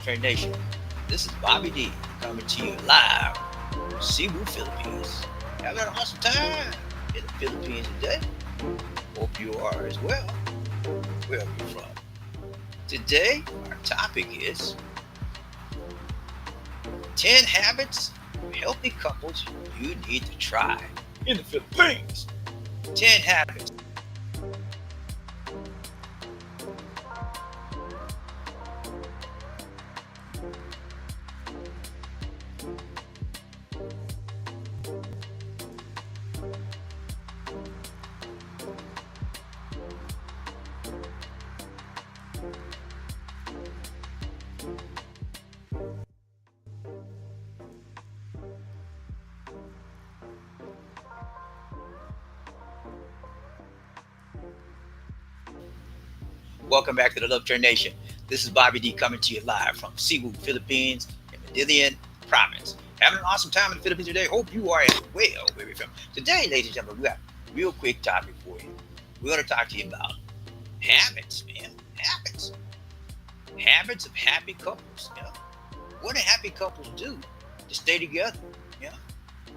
Train Nation. This is BobbieD coming to you live from Cebu, Philippines. Having an awesome time in the Philippines today. Hope you are as well, wherever you're from. Today, our topic is 10 habits of healthy couples you need to try in the Philippines. 10 habits. Welcome back to the Love Train Nation. This is BobbieD coming to you live from Cebu, Philippines, in Manila province. Having an awesome time in the Philippines today. Hope you are as well where you're from. Today, ladies and gentlemen, we got a real quick topic for you. We're going to talk to you about habits, man. Habits. Habits of happy couples. What do happy couples do to stay together? You know,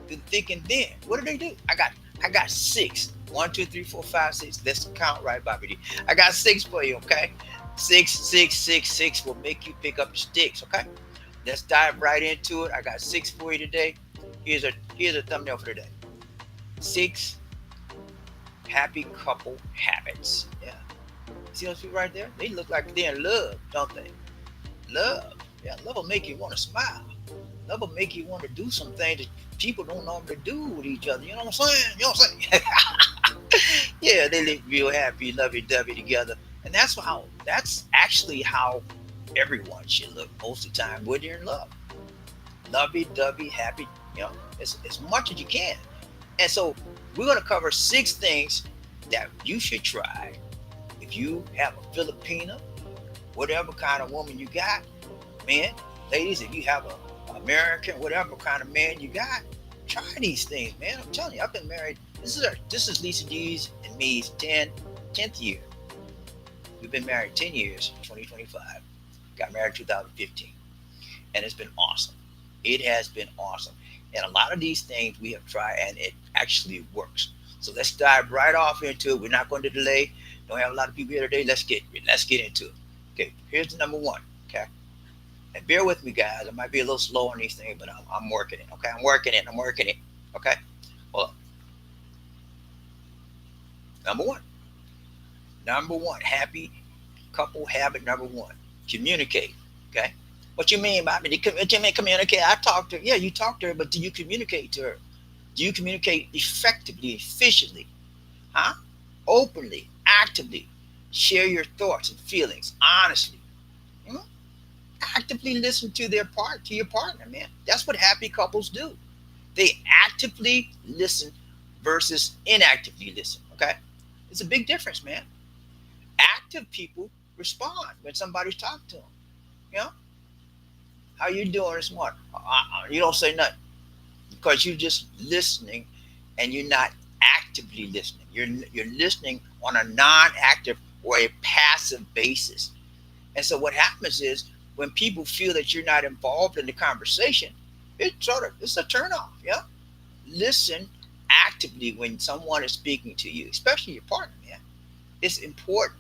through thick and thin. What do they do? I got six. One, two, three, four, five, six. Let's count right, Bobby. I got six for you, okay? Six, six, six, six will make you pick up your sticks, okay? Let's dive right into it. I got six for you today. Here's a thumbnail for today. Six happy couple habits. Yeah. See those people right there? They look like they're in love, don't they? Love. Yeah, love will make you want to smile. Love will make you want to do some things that people don't normally do with each other. You know what I'm saying? You know what I'm saying? Yeah, they look real happy, lovey-dovey together. And that's actually how everyone should look most of the time when they're in love. Lovey-dovey, happy, as much as you can. And so we're going to cover six things that you should try if you have a Filipina, whatever kind of woman you got, man, ladies, if you have a American, whatever kind of man you got, try these things, man. I'm telling you, I've been married. This is Lisa D's and me's 10th year. We've been married 10 years, 2025. Got married 2015. And it's been awesome. It has been awesome. And a lot of these things we have tried and it actually works. So let's dive right off into it. We're not going to delay. Don't have a lot of people here today. Let's get into it. Okay, here's the number one. Okay. And bear with me, guys. I might be a little slow on these things, but I'm working it. Okay, I'm working it. Okay. Well, number one. Number one, happy couple habit number one. Communicate. Okay. What you mean by me? What you mean communicate? I talk to her. Yeah, you talk to her, but do you communicate to her? Do you communicate effectively, efficiently? Huh? Openly, actively. Share your thoughts and feelings honestly. You know? Actively listen to your partner, man. That's what happy couples do. They actively listen versus inactively listen. Okay, it's a big difference, man. Active people respond when somebody's talking to them. You know, how you doing this morning? You don't say nothing because you're just listening, and you're not actively listening. You're listening on a non-active or a passive basis. And so what happens is when people feel that you're not involved in the conversation, it's a turnoff. Yeah, listen actively when someone is speaking to you, especially your partner. Man, it's important.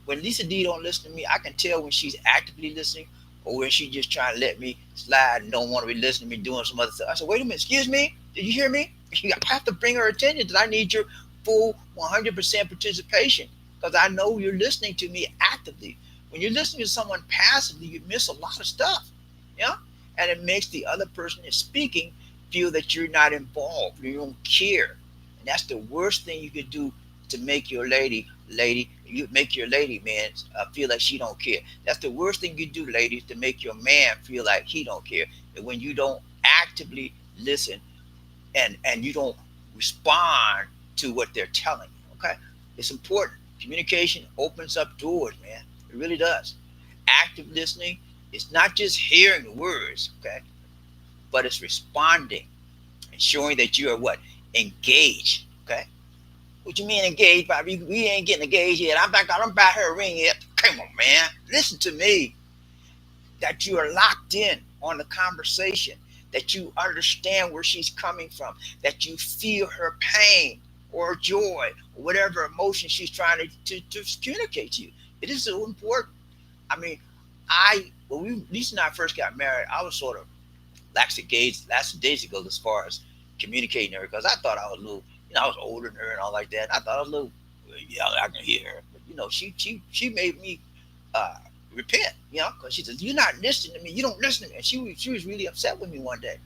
When Lisa D don't listen to me, I can tell when she's actively listening or when she's just trying to let me slide and don't want to be listening to me doing some other stuff. I said, wait a minute, excuse me, did you hear me? I have to bring her attention that I need your full 100% participation because I know you're listening to me actively. When you're listening to someone passively, you miss a lot of stuff. Yeah. And it makes the other person that's speaking feel that you're not involved, you don't care. And that's the worst thing you could do to make your you make your lady, man, feel like she don't care. That's the worst thing you do, ladies, to make your man feel like he don't care. And when you don't actively listen and you don't respond to what they're telling you, okay? It's important. Communication opens up doors, man. It really does. Active listening is not just hearing the words, okay, but it's responding and showing that you are what? Engaged, okay? What you mean engaged, Bobby? We ain't getting engaged yet. I'm back. I don't buy her a ring yet. Come on, man. Listen to me. that you are locked in on the conversation, that you understand where she's coming from, that you feel her pain or joy or whatever emotion she's trying to communicate to you. It is so important. I mean, when Lisa and I first got married, I was sort of lackadaisical as far as communicating her because I thought I was a little, I was older than her and all like that. I thought I was a little, yeah, I can hear her. But, she made me uh, repent, because she said, "You're not listening to me. You don't listen to me." And she was really upset with me one day.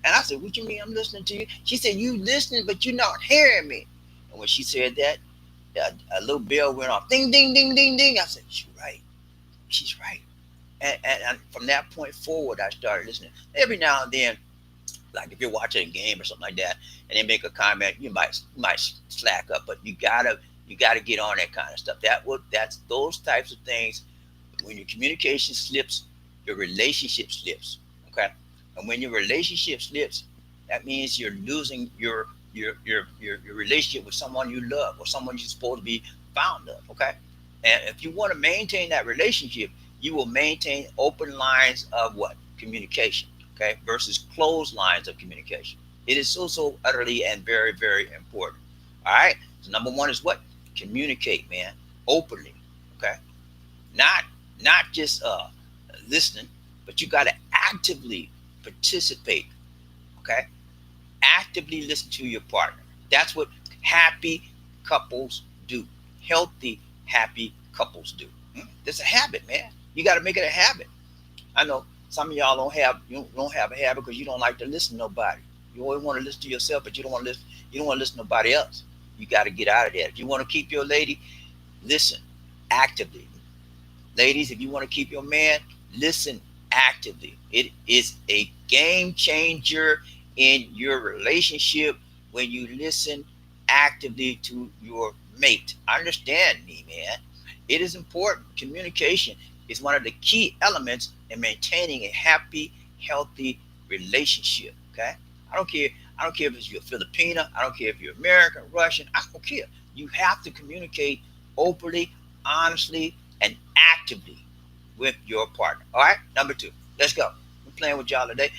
And I said, "What you mean I'm listening to you?" She said, "You listening, but you're not hearing me." And when she said that, a little bell went off. Ding, ding, ding, ding, ding. I said, "She's right. She's right." And from that point forward, I started listening. Every now and then, like if you're watching a game or something like that, and they make a comment, you might slack up, but you gotta get on that kind of stuff. That's those types of things. When your communication slips, your relationship slips. Okay, and when your relationship slips, that means you're losing your relationship with someone you love or someone you're supposed to be fond of. Okay, and if you want to maintain that relationship, you will maintain open lines of what communication. Okay, versus closed lines of communication. It is so utterly and very very important. All right. So number one is what? Communicate, man, openly. Okay, not not just listening, but you got to actively participate. Okay, actively listen to your partner. That's what happy couples do. Healthy, happy couples do. It's a habit, man. You got to make it a habit. I know some of y'all don't have a habit because you don't like to listen to nobody. You always want to listen to yourself, but you don't want to listen. You don't want to listen to nobody else. You got to get out of that. If you want to keep your lady, listen actively. Ladies, if you want to keep your man, listen actively. It is a game changer in your relationship when you listen actively to your mate. Understand me, man. It is important. Communication is one of the key elements in maintaining a happy, healthy relationship. Okay? I don't care. I don't care if you're Filipino. I don't care if you're American, Russian. I don't care. You have to communicate openly, honestly, and actively with your partner. All right, number two. Let's go. We're playing with y'all today.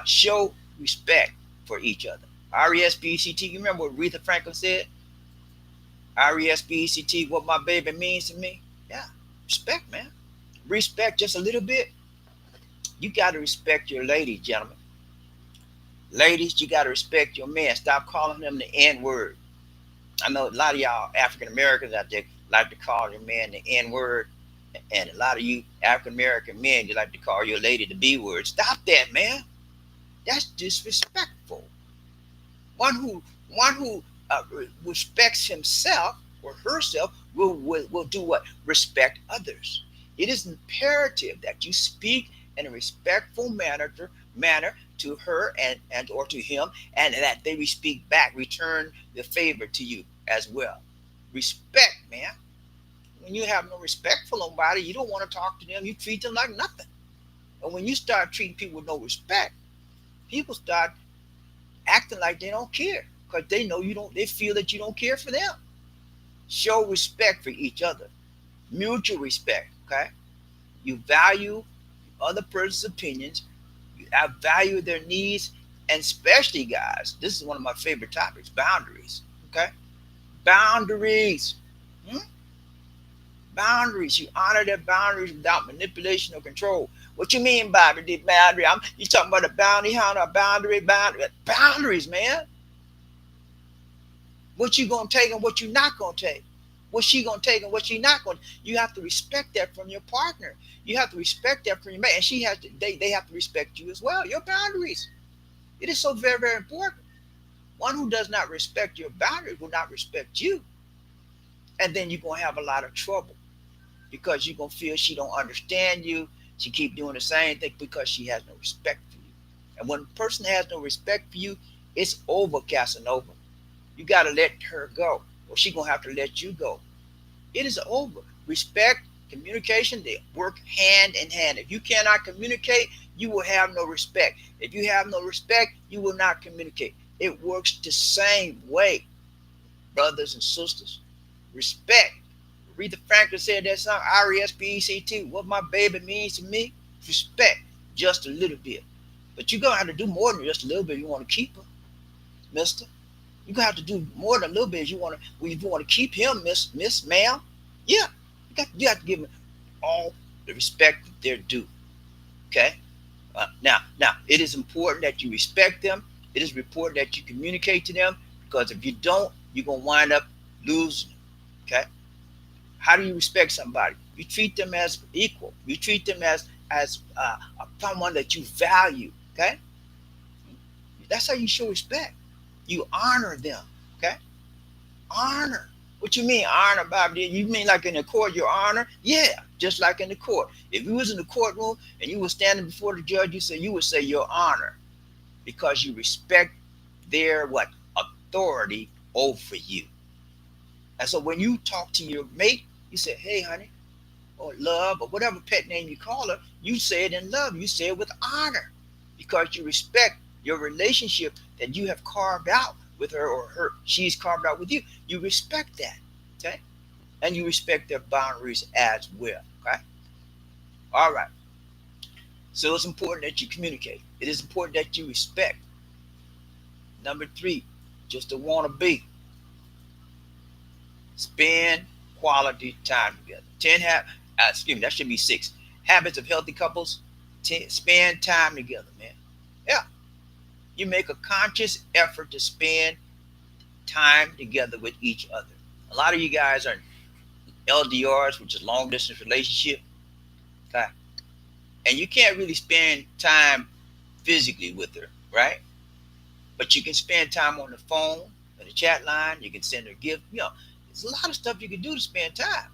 Show respect for each other. RESPECT. You remember what Aretha Franklin said? RESPECT. What my baby means to me. Yeah, respect, man. Respect just a little bit. You got to respect your ladies, gentlemen. Ladies, you got to respect your man. Stop calling them the N word. I know a lot of y'all African Americans out there like to call your man the N word, and a lot of you African American men you like to call your lady the B word. Stop that, man. That's disrespectful. One who respects himself or herself will do what? Respect others. It is imperative that you speak in a respectful manner to her and or to him, and that they speak back, return the favor to you as well. Respect, man. When you have no respect for nobody, you don't want to talk to them. You treat them like nothing. And when you start treating people with no respect, people start acting like they don't care because they know you don't. They feel that you don't care for them. Show respect for each other, mutual respect. Okay, you value other person's opinions. You value their needs, and especially, guys, this is one of my favorite topics: boundaries. Okay, boundaries. Hmm? Boundaries. You honor their boundaries without manipulation or control. What you mean by the boundary? You talking about a bounty hunter, a boundaries, man. What you gonna take and what you not gonna take? What she gonna take and what she not gonna? You have to respect that from your partner. You have to respect that from your mate, and she has to. They have to respect you as well. Your boundaries. It is so very very important. One who does not respect your boundaries will not respect you, and then you're gonna have a lot of trouble because you're gonna feel she don't understand you. She keep doing the same thing because she has no respect for you. And when a person has no respect for you, it's over, Casanova. You got to let her go, or she gonna have to let you go. It is over. Respect, communication, they work hand in hand. If you cannot communicate, you will have no respect. If you have no respect, you will not communicate. It works the same way, brothers and sisters. Respect. Aretha Franklin said that song, RESPECT, what my baby means to me. respect just a little bit. But you're gonna have to do more than just a little bit. You want to keep her, Mister. You're gonna have to do more than a little bit. If you want to, if you want to keep him, Miss, Ma'am. Yeah, you have to give him all the respect that they're due. Okay. Now, it is important that you respect them. It is important that you communicate to them because if you don't, you're gonna wind up losing. Okay. How do you respect somebody? You treat them as equal. You treat them as someone that you value. Okay, that's how you show respect. You honor them. Okay, honor. What you mean honor, Bobby? You mean like in the court, your honor? Yeah, just like in the court. If you was in the courtroom and you were standing before the judge, you would say your honor because you respect their what authority over you. And so when you talk to your mate, you say, "Hey, honey," or love, or whatever pet name you call her, you say it in love. You say it with honor because you respect your relationship that you have carved out with her or she's carved out with you. You respect that. Okay. And you respect their boundaries as well. Okay. All right. So it's important that you communicate. It is important that you respect. Number three, just to want to be. Spend quality time together. 10 excuse me, that should be six. Habits of healthy couples. Spend time together, man. Yeah. You make a conscious effort to spend time together with each other. A lot of you guys are LDRs, which is long distance relationship. Okay. And you can't really spend time physically with her, right? But you can spend time on the phone, on the chat line. You can send her a gift. There's a lot of stuff you can do to spend time.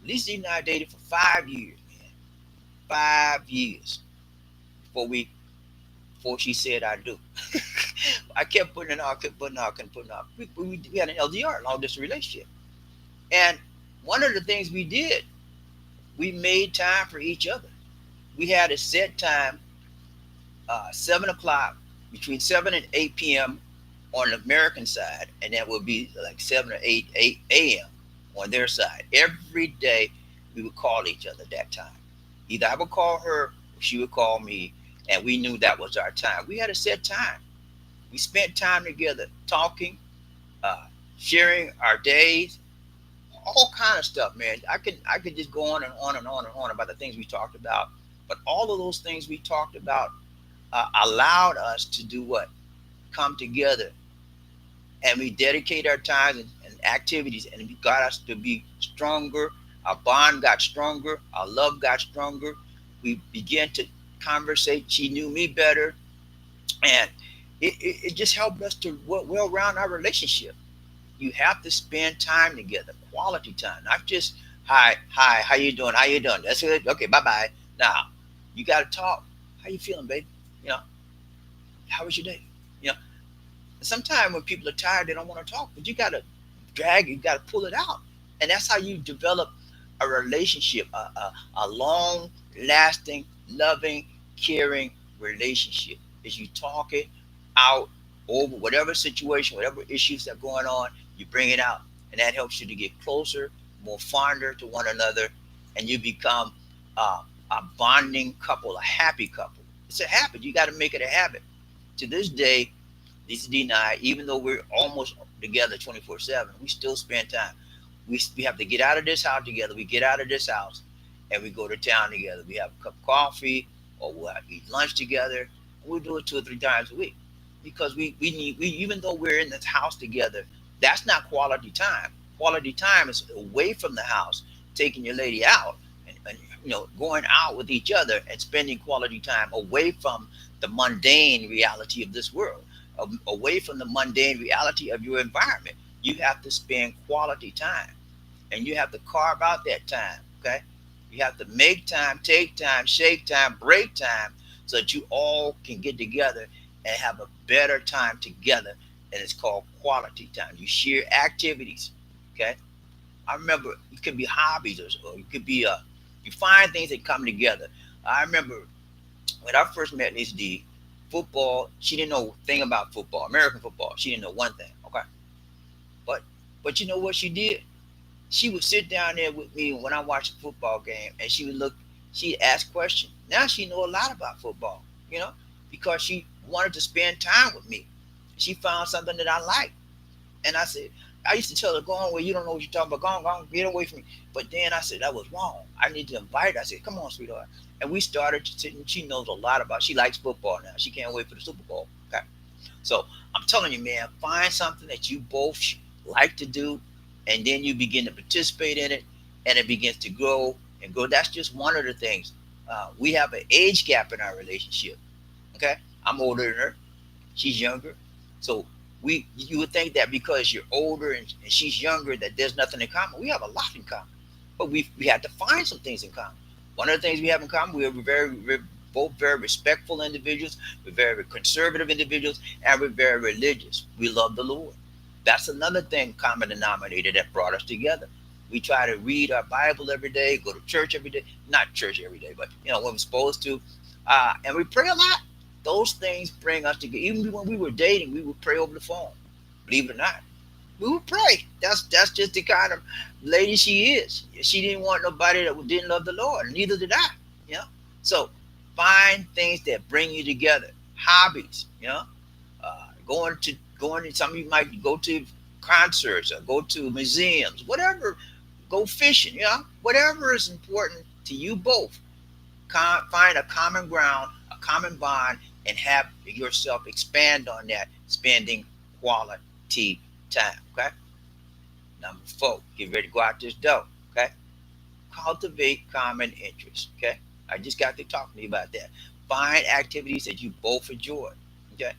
Lisa and I dated for 5 years, man. 5 years before she said I do. I kept putting it off, kept putting it off, kept putting it off. We had an LDR, long distance relationship. And one of the things we did, we made time for each other. We had a set time, 7 o'clock, between 7 and 8 p.m. on the American side, and that would be like 7 or 8 a.m. on their side. Every day we would call each other that time. Either I would call her or she would call me, and we knew that was our time. We had a set time. We spent time together talking, uh, sharing our days, all kind of stuff, man. I could just go on and on and on and on about the things we talked about, but all of those things we talked about allowed us to do what? Come together, and we dedicate our time and activities, and it got us to be stronger. Our bond got stronger. Our love got stronger. We began to conversate. She knew me better, and it just helped us to well round our relationship. You have to spend time together, quality time, not just hi, how you doing? That's good. Okay, bye bye. Now you got to talk. How you feeling, baby? You know, how was your day? You know, sometimes when people are tired, they don't want to talk, but you got to drag, you got to pull it out, and that's how you develop a relationship, a long lasting, loving, caring relationship. Is you talk it out over whatever situation, whatever issues that are going on, you bring it out, and that helps you to get closer, more fonder to one another, and you become a bonding couple, a happy couple. It's a habit. You got to make it a habit. To this day, Lisa D and I, even though we're almost together 24/7, we still spend time. We have to get out of this house together. We get out of this house and we go to town together. We have a cup of coffee or we'll eat lunch together. We'll do it 2 or 3 times a week because we need, even though we're in this house together, that's not quality time. Quality time is away from the house, taking your lady out and going out with each other and spending quality time away from the mundane reality of this world, away from the mundane reality of your environment. You have to spend quality time, and you have to carve out that time. Okay, you have to make time, take time, shake time, break time, so that you all can get together and have a better time together. And it's called quality time. You share activities. Okay, I remember it could be hobbies, or it could be you find things that come together. I remember when I first met Lisa D, football, she didn't know a thing about football, American football. She didn't know one thing. Okay, but you know what she did? She would sit down there with me when I watched a football game, and she would look. She'd ask questions. Now she know a lot about football, you know, because she wanted to spend time with me. She found something that I like. And I said, I used to tell her, go on where you don't know what you're talking about. Go on, get away from me. But then I said, that was wrong. I need to invite her. I said, come on, sweetheart. And we started to sit, and she knows a lot about, she likes football now. She can't wait for the Super Bowl. Okay. So I'm telling you, man, find something that you both like to do, and then you begin to participate in it, and it begins to grow and grow. That's just one of the things. We have an age gap in our relationship. Okay. I'm older than her. She's younger. So you would think that because you're older and she's younger that there's nothing in common. We have a lot in common, but we had to find some things in common. One of the things we have in common, we're both very respectful individuals. We're very conservative individuals, and we're very religious. We love the Lord. That's another thing, common denominator that brought us together. We try to read our Bible every day, go to church every day. Not church every day, but when we're supposed to, and we pray a lot. Those things bring us together. Even when we were dating, we would pray over the phone. Believe it or not, we would pray. That's just the kind of lady she is. She didn't want nobody that didn't love the Lord, and neither did I. You know, so find things that bring you together. Hobbies. Going to some of you might go to concerts or go to museums, whatever. Go fishing. Whatever is important to you both. Find a common ground, a common bond, and have yourself expand on that, spending quality time. Okay. Number four, get ready to go out this door. Okay. Cultivate common interests. Okay. I just got to talk to you about that. Find activities that you both enjoy. Okay.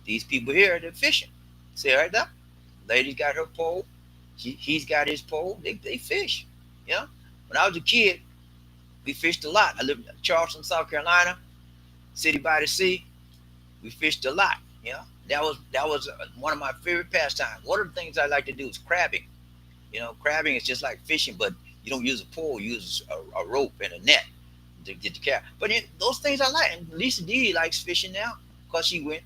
These people here, they're fishing. See right there? Lady's got her pole. He's got his pole. They fish. When I was a kid, we fished a lot. I lived in Charleston, South Carolina, city by the sea. We fished a lot. That was one of my favorite pastimes. One of the things I like to do is crabbing. Crabbing is just like fishing, but you don't use a pole. You use a rope and a net to get the crab. But those things I like. And Lisa D likes fishing now because she went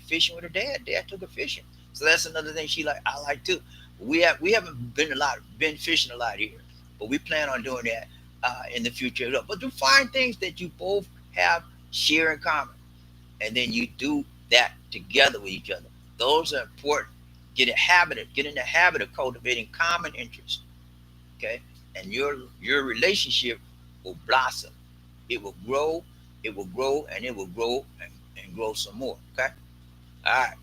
fishing with her dad. Dad took her fishing, so that's another thing she like. I like too. We haven't been fishing a lot here, but we plan on doing that in the future. But to find things that you both have share in common, and then you do that together with each other. Those are important. Get in the habit of cultivating common interests. Okay, and your relationship will blossom. It will grow. It will grow, and it will grow and grow some more. Okay. All right.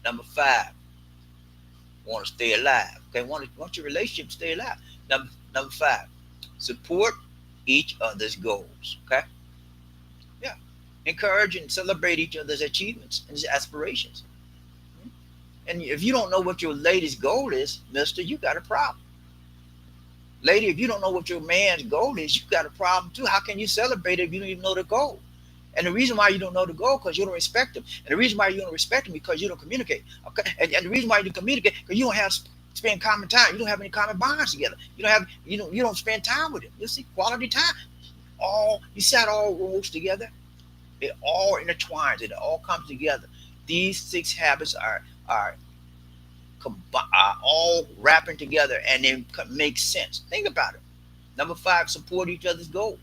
Number five. Want to stay alive. Okay. Want your relationship to stay alive. Number five. Support each other's goals. Okay. Yeah. Encourage and celebrate each other's achievements and aspirations. And if you don't know what your lady's goal is, mister, you got a problem. Lady, if you don't know what your man's goal is, you got a problem too. How can you celebrate it if you don't even know the goal? And the reason why you don't know the goal because you don't respect him. And the reason why you don't respect him because you don't communicate. Okay, and the reason why you don't communicate because you don't have spend common time. You don't have any common bonds together. You don't spend time with him. You see, quality time. All you see how it all rolls together. It all intertwines. It all comes together. These six habits are all wrapping together and then make sense. Think about it. Number five, support each other's goals.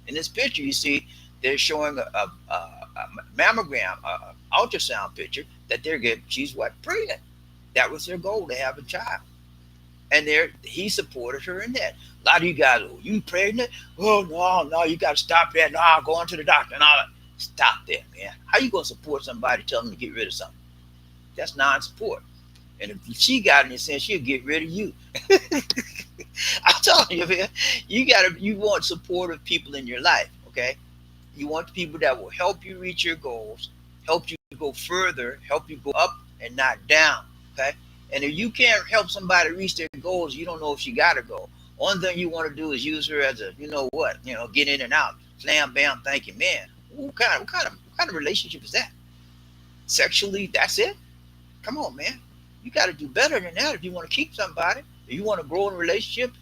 In this picture, you see they're showing a mammogram, ultrasound picture that they're getting. She's pregnant. That was their goal to have a child, and he supported her in that. A lot of you guys, oh, you pregnant? Oh no, you got to stop that. No, going to the doctor and all that. Stop that, man. How you gonna support somebody telling them to get rid of something? That's non-support. And if she got in the sense, she'll get rid of you. I'm telling you, man, you want supportive people in your life, okay? You want people that will help you reach your goals, help you go further, help you go up and not down, okay? And if you can't help somebody reach their goals, you don't know if she got to go. One thing you want to do is use her as a, get in and out, slam, bam, thank you, man. What kind of relationship is that? Sexually, that's it? Come on, man. You got to do better than that if you want to keep somebody. If you want to grow in a relationship,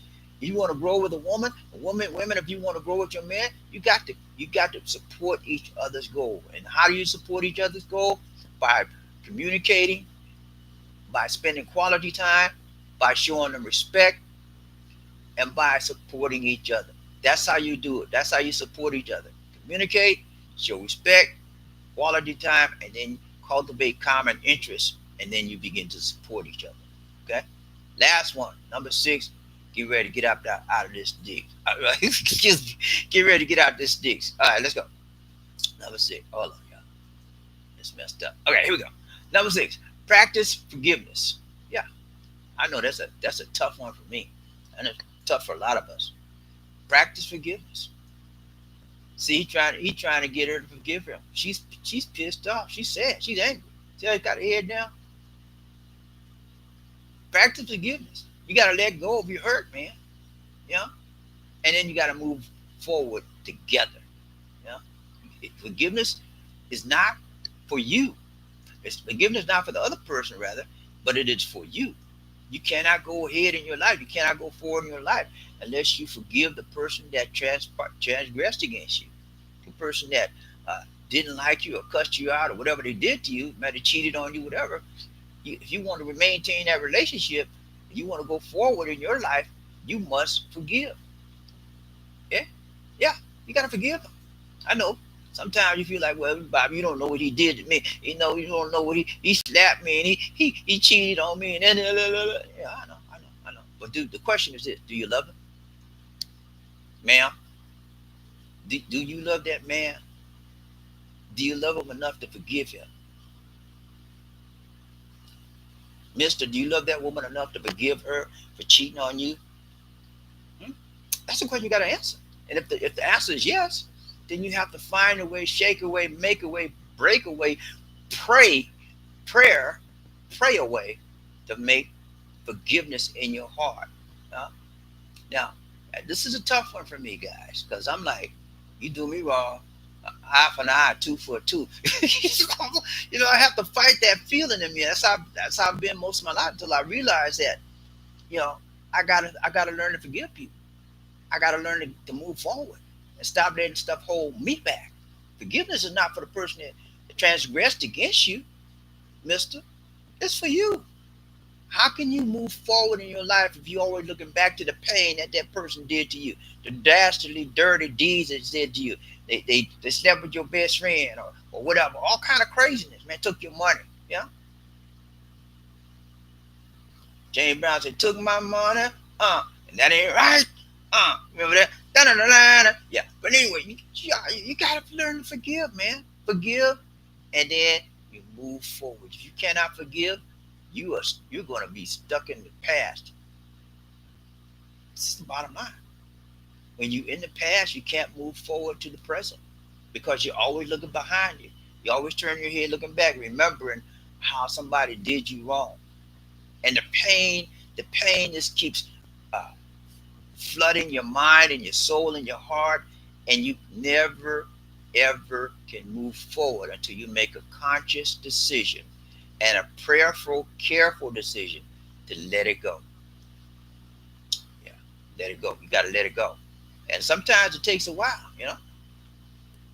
if you want to grow with women, if you want to grow with your man, you got to support each other's goal. And how do you support each other's goal? By communicating, by spending quality time, by showing them respect, and by supporting each other. That's how you do it. That's how you support each other. Communicate, show respect, quality time, and then cultivate common interests, and then you begin to support each other. Okay. Last one, number 6. Get ready to get out of this dig. Excuse me. Get ready to get out of this digs. All right, let's go. Number 6. Hold on, y'all. It's messed up. Okay, here we go. Number 6. Practice forgiveness. Yeah, I know that's a tough one for me, and it's tough for a lot of us. Practice forgiveness. See, he trying to get her to forgive him. She's pissed off. She's sad. She's angry. See how he got her head down? Practice forgiveness. You gotta let go of your hurt, man. You know? And then you gotta move forward together. You know? Forgiveness is not for you. It's forgiveness not for the other person rather, but it is for you. You cannot go ahead in your life. You cannot go forward in your life unless you forgive the person that transgressed against you, the person that didn't like you or cussed you out or whatever they did to you, might have cheated on you, whatever. If you want to maintain that relationship, you want to go forward in your life, you must forgive. Yeah, yeah, you gotta forgive them. I know. Sometimes you feel like, well, Bob, you don't know what he did to me. You don't know what he slapped me and he cheated on me and then yeah, I know. But dude, the question is this: do you love him, ma'am? Do you love that man? Do you love him enough to forgive him, Mister? Do you love that woman enough to forgive her for cheating on you? Hmm? That's the question you got to answer. And if the answer is yes, then you have to find a way, shake away, make a way, break away, pray, prayer, pray away to make forgiveness in your heart. Uh, Now, this is a tough one for me, guys, because I'm like, you do me wrong, eye for an eye, tooth for a tooth. I have to fight that feeling in me. That's how I've been most of my life until I realized that, you know, I gotta learn to forgive people. I gotta learn to move forward and stop letting stuff hold me back. Forgiveness is not for the person that transgressed against you, Mister. It's for you. How can you move forward in your life if you're always looking back to the pain that person did to you, the dastardly, dirty deeds that they did to you? They slept with your best friend or whatever, all kind of craziness, man. Took your money, yeah. James Brown said, "Took my money, and that ain't right, Remember that? Da-da-da-da-da. Yeah, but anyway, you gotta learn to forgive, man. Forgive, and then you move forward. If you cannot forgive, you're gonna be stuck in the past. This is the bottom line. When you in the past, you can't move forward to the present because you're always looking behind you. You always turn your head looking back, remembering how somebody did you wrong, and the pain just keeps uh, flooding your mind and your soul and your heart, and you never ever can move forward until you make a conscious decision and a prayerful, careful decision to let it go. Yeah, let it go. You got to let it go, and sometimes it takes a while.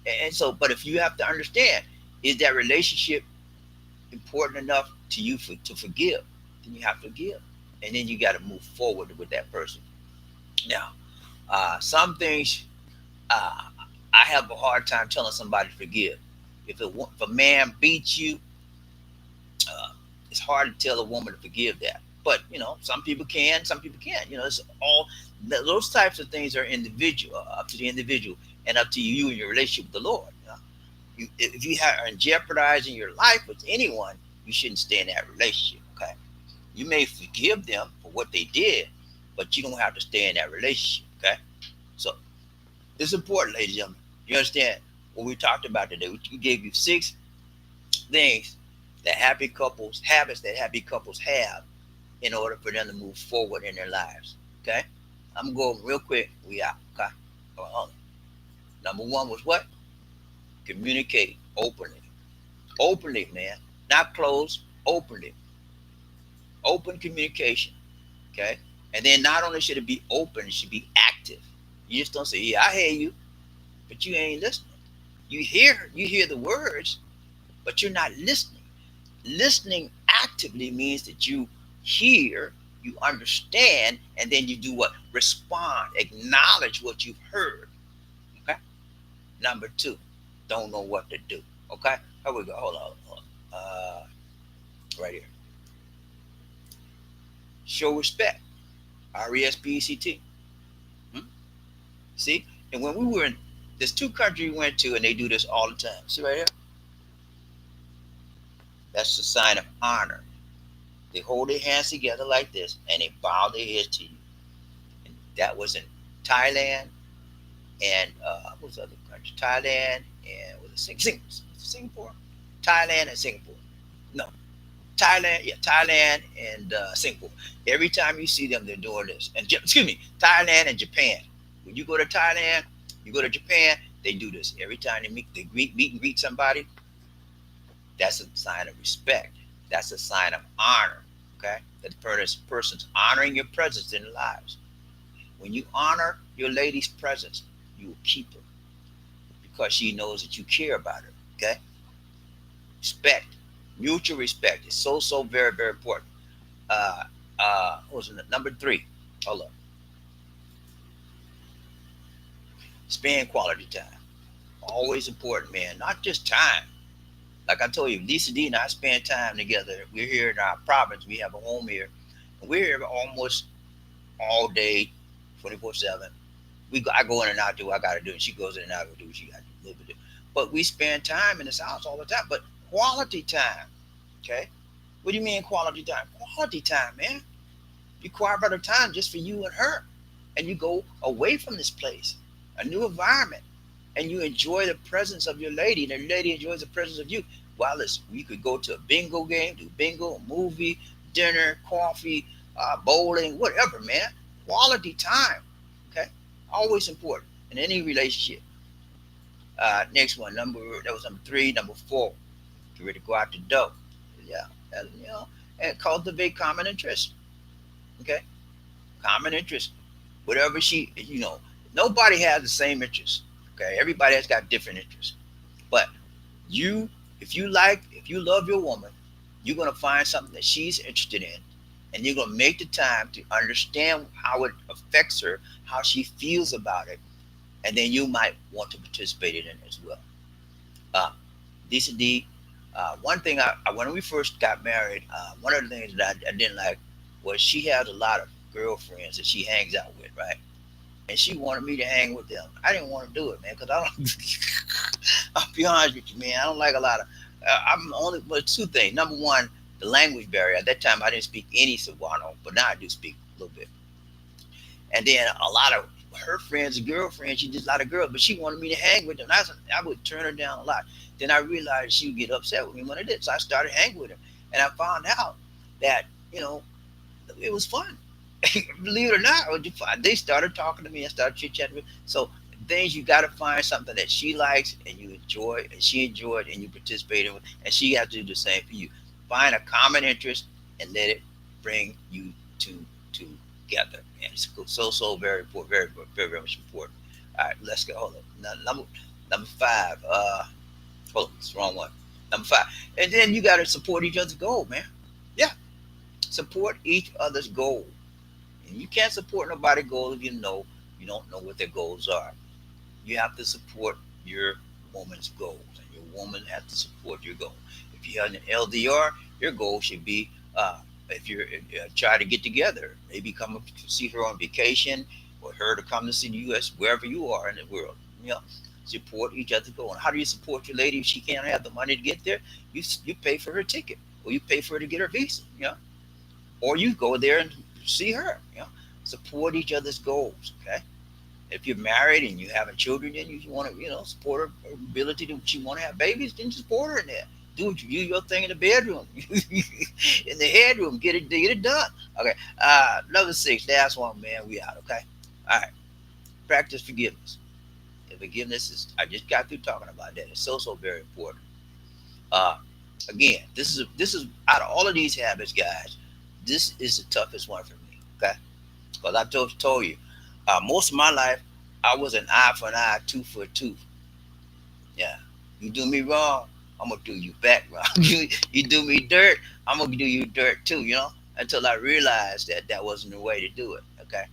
And so, but if you have to understand, is that relationship important enough to you to forgive? Then you have to forgive, and then you got to move forward with that person. Now, some things I have a hard time telling somebody to forgive. If a man beats you, uh, it's hard to tell a woman to forgive that. But some people can, some people can't. It's all those types of things are individual, up to the individual, and up to you and your relationship with the Lord. If you are jeopardizing your life with anyone, you shouldn't stay in that relationship. Okay, you may forgive them for what they did, but you don't have to stay in that relationship. Okay, so it's important, ladies and gentlemen. You understand what we talked about today? We gave you 6 things that happy couples, habits that happy couples have in order for them to move forward in their lives. Okay? I'm going to go real quick. We out. Okay? Number 1 was what? Communicate openly. Openly, man. Not closed, openly. Open communication. Okay? And then not only should it be open, it should be active. You just don't say, yeah, I hear you, but you ain't listening. You hear the words, but you're not listening. Listening actively means that you hear You understand, and then you do what? Respond, acknowledge what you've heard. Okay. Number two, don't know what to do. Okay. Here we go. Hold on. Hold on. Right here. Show respect. RESPECT. Hmm? See? And when we were in, there's two countries we went to, and they do this all the time. See right here? That's the sign of honor. They hold their hands together like this, and they bow their heads to you. And that was in Thailand and what was the other country? Thailand and was it Singapore? Thailand and Singapore. No, Thailand. Yeah, Thailand and Singapore. Every time you see them, they're doing this. And excuse me, Thailand and Japan. When you go to Thailand, you go to Japan, they do this every time they meet. They meet and greet somebody. That's a sign of respect. That's a sign of honor. Okay, that person's honoring your presence in their lives. When you honor your lady's presence, you will keep her because she knows that you care about her. Okay, respect, mutual respect is so very very important. What was it? Number three. Hold up. Spend quality time. Always important, man. Not just time. Like I told you, Lisa D and I spend time together. We're here in our province. We have a home here. We're here almost all day, 24/7. I go in and out, do what I got to do, and she goes in and out and do what she got to do. But we spend time in this house all the time. But quality time, okay? What do you mean quality time? Quality time, man. You carve out a time just for you and her, and you go away from this place, a new environment, and you enjoy the presence of your lady, and the lady enjoys the presence of you. While it's, you could go to a bingo game, do bingo, movie, dinner, coffee, bowling, whatever, man. Quality time, okay? Always important in any relationship. Next one, that was number three. Number four, get ready to go out the door. Yeah, and cultivate common interest. Okay, common interest. Whatever nobody has the same interest. Okay, everybody has got different interests. But you, if you love your woman, you're gonna find something that she's interested in, and you're gonna make the time to understand how it affects her, how she feels about it, and then you might want to participate in it as well. Uh, D. One thing when we first got married, one of the things that I didn't like was she has a lot of girlfriends that she hangs out with, right? And she wanted me to hang with them. I didn't want to do it, man, because I don't. I'll be honest with you, man. I don't like a lot of. I'm only but two things. Number one, the language barrier. At that time, I didn't speak any Cebuano, but now I do speak a little bit. And then a lot of her friends, girlfriends, she did a lot of girls, but she wanted me to hang with them. I would turn her down a lot. Then I realized she would get upset with me when I did, so I started hanging with her, and I found out that it was fun. Believe it or not, they started talking to me and started chit chatting. So things you got to find something that she likes and you enjoy, and she enjoyed, and you participate in, and she has to do the same for you. Find a common interest and let it bring you together. And it's so very important, very much important. All right, let's go. Hold on. Number five. Hold on, it's the wrong one. Number five, and then you got to support each other's goal, man. Yeah, support each other's goal. And you can't support nobody's goal if you don't know what their goals are. You have to support your woman's goals, and your woman has to support your goal. If you have an LDR, your goal should be if you're try to get together, maybe come up to see her on vacation, or her to come to see the U.S. wherever you are in the world. You know, support each other's goal. And how do you support your lady if she can't have the money to get there? You pay for her ticket, or you pay for her to get her visa. Or you go there and see her. Support each other's goals. Okay. If you're married and you having children, and you want to, support her ability to, she want to have babies, then support her in there. Do your thing in the bedroom, in the headroom. Get it done. Okay. Number six, last one, man. We out. Okay. All right. Practice forgiveness. And forgiveness is. I just got through talking about that. It's so very important. Uh, Again, this is out of all of these habits, guys. This is the toughest one for me. Okay. Because I told you, most of my life, I was an eye for an eye, tooth for a tooth. Yeah. You do me wrong, I'm gonna do you back wrong. You do me dirt, I'm gonna do you dirt too. until I realized that that wasn't the way to do it. Okay,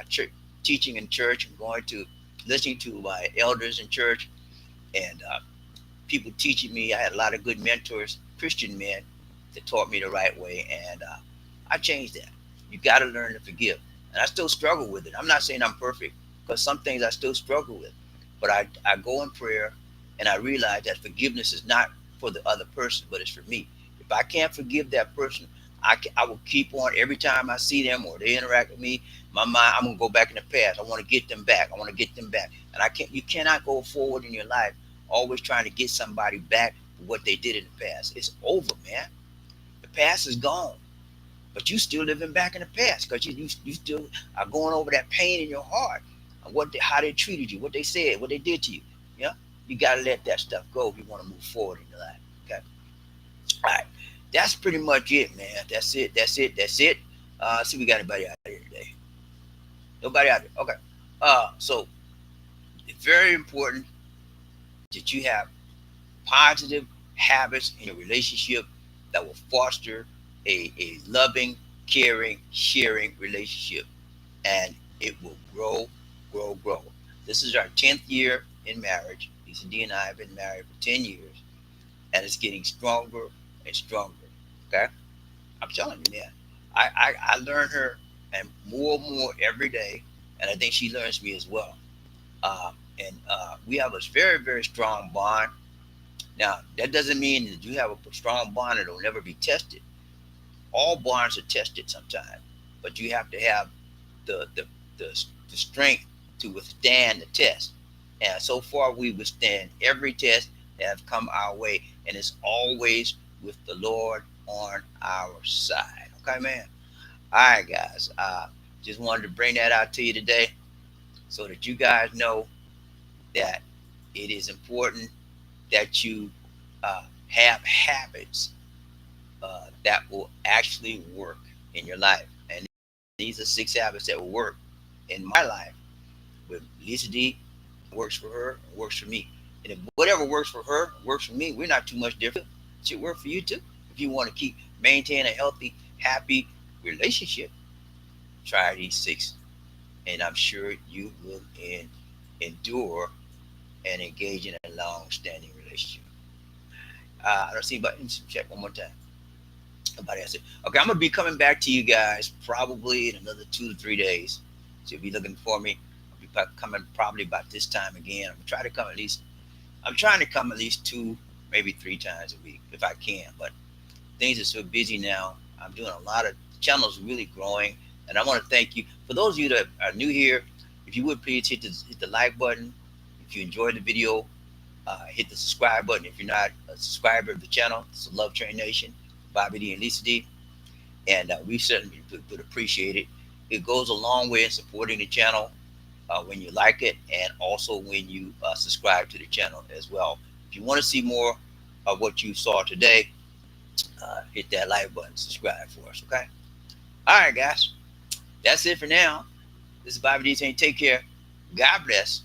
church, teaching in church and going to listening to my elders in church and people teaching me. I had a lot of good mentors, Christian men, that taught me the right way, and I changed that. You got to learn to forgive, and I still struggle with it. I'm not saying I'm perfect because some things I still struggle with, but I go in prayer, and I realize that forgiveness is not for the other person, but it's for me. If I can't forgive that person, I will keep on every time I see them or they interact with me. My mind, I'm gonna go back in the past. I want to get them back. I want to get them back, and I can't. You cannot go forward in your life always trying to get somebody back for what they did in the past. It's over, man. The past is gone, but you still living back in the past because you still are going over that pain in your heart and how they treated you, what they said, what they did to you. Yeah, you got to let that stuff go if you want to move forward in your life. Okay, all right, that's pretty much it, man. That's it. That's it. That's it. See, we got anybody out here today? Nobody out there. Okay. So it's very important that you have positive habits in your relationship that will foster a loving, caring, sharing relationship. And it will grow, grow, grow. This is our 10th year in marriage. Lisa D and I have been married for 10 years, and it's getting stronger and stronger. Okay? I'm telling you, man. I learn her and more every day, and I think she learns me as well. And we have a very, very strong bond. Now, that doesn't mean that you have a strong bond that will never be tested. All bonds are tested sometimes, but you have to have the the, the strength to withstand the test. And so far, we withstand every test that has come our way, and it's always with the Lord on our side. Okay, man. All right, guys. Just wanted to bring that out to you today, so that you guys know that it is important that you have habits that will actually work in your life. And these are 6 habits that will work in my life with Lisa D. Works for her, works for me. And if whatever works for her works for me, we're not too much different. It should work for you too. If you want to keep maintain a healthy, happy relationship, try these 6, and I'm sure you will endure and engage in a long-standing relationship. I don't see buttons. Check one more time. Nobody else. Okay, I'm gonna be coming back to you guys probably in another 2 to 3 days. So you'll be looking for me. I'll be coming probably about this time again. I'm trying to come at least. I'm trying to come at least 2, maybe 3 times a week if I can. But things are so busy now. I'm doing a lot of channels really growing, and I want to thank you for those of you that are new here. If you would please hit the like button. If you enjoyed the video, hit the subscribe button if you're not a subscriber of the channel. It's Love Train Nation, BobbieD and Lisa D, and we certainly would appreciate it. It goes a long way in supporting the channel when you like it, and also when you subscribe to the channel as well. If you want to see more of what you saw today, hit that like button, subscribe for us, okay? All right, guys, that's it for now. This is BobbieD saying take care. God bless.